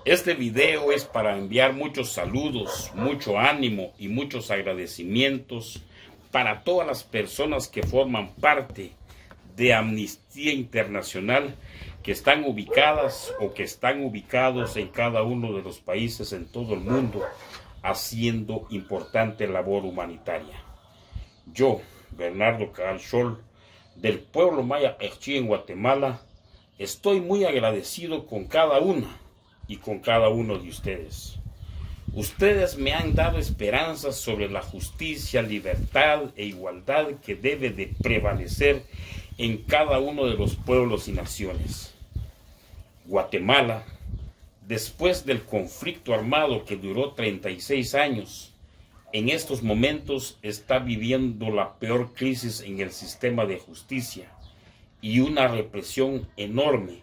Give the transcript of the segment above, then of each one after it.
Este video es para enviar muchos saludos, mucho ánimo y muchos agradecimientos para todas las personas que forman parte de Amnistía Internacional, que están ubicadas o que están ubicados en cada uno de los países en todo el mundo, haciendo importante labor humanitaria. Yo, Bernardo Cabal Scholl, del pueblo maya Echí en Guatemala, estoy muy agradecido con cada una y con cada uno de ustedes. Ustedes me han dado esperanzas sobre la justicia, libertad e igualdad que debe de prevalecer en cada uno de los pueblos y naciones. Guatemala, después del conflicto armado que duró 36 años, en estos momentos está viviendo la peor crisis en el sistema de justicia y una represión enorme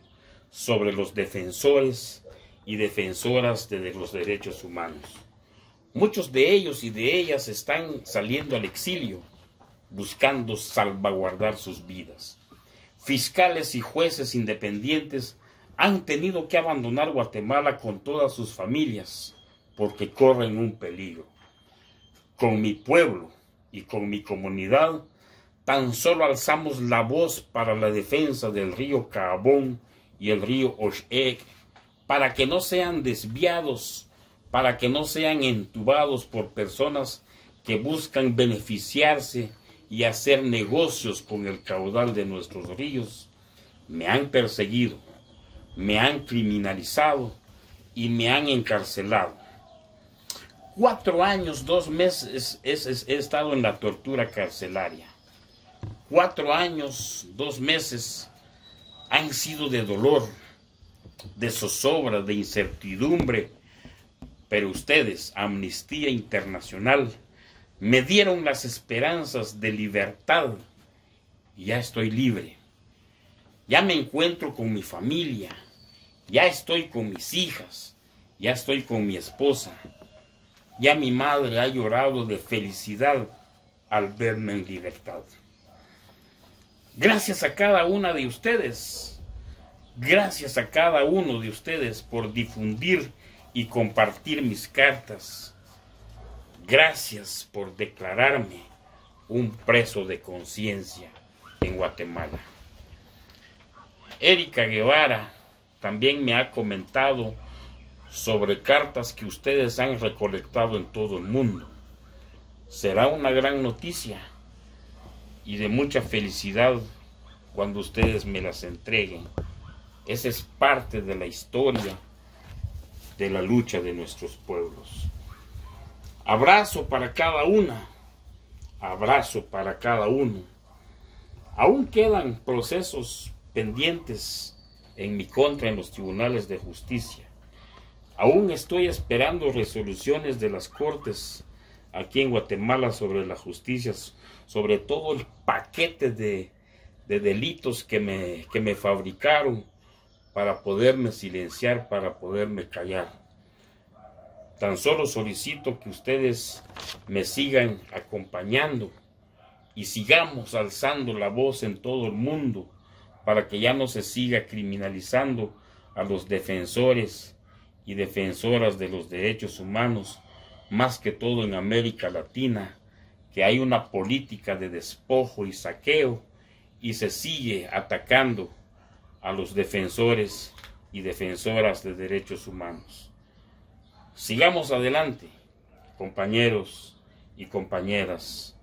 sobre los defensores y defensoras de los derechos humanos. Muchos de ellos y de ellas están saliendo al exilio, buscando salvaguardar sus vidas. Fiscales y jueces independientes han tenido que abandonar Guatemala con todas sus familias porque corren un peligro. Con mi pueblo y con mi comunidad, tan solo alzamos la voz para la defensa del río Caabón y el río Oshek, para que no sean desviados, para que no sean entubados por personas que buscan beneficiarse y hacer negocios con el caudal de nuestros ríos. Me han perseguido, me han criminalizado y me han encarcelado. 4 años, 2 meses he estado en la tortura carcelaria. 4 años, 2 meses han sido de dolor, de zozobra, de incertidumbre, pero ustedes, Amnistía Internacional, me dieron las esperanzas de libertad y ya estoy libre. Ya me encuentro con mi familia, ya estoy con mis hijas, ya estoy con mi esposa. Ya mi madre ha llorado de felicidad al verme en libertad. Gracias a cada una de ustedes, gracias a cada uno de ustedes por difundir y compartir mis cartas. Gracias por declararme un preso de conciencia en Guatemala. Erika Guevara también me ha comentado sobre cartas que ustedes han recolectado en todo el mundo. Será una gran noticia y de mucha felicidad cuando ustedes me las entreguen. Esa es parte de la historia de la lucha de nuestros pueblos. Abrazo para cada una, abrazo para cada uno. Aún quedan procesos pendientes en mi contra en los tribunales de justicia. Aún estoy esperando resoluciones de las cortes aquí en Guatemala sobre la justicia, sobre todo el paquete de delitos que me fabricaron para poderme silenciar, para poderme callar. Tan solo solicito que ustedes me sigan acompañando y sigamos alzando la voz en todo el mundo para que ya no se siga criminalizando a los defensores y defensoras de los derechos humanos, más que todo en América Latina, que hay una política de despojo y saqueo y se sigue atacando a los defensores y defensoras de derechos humanos. Sigamos adelante, compañeros y compañeras.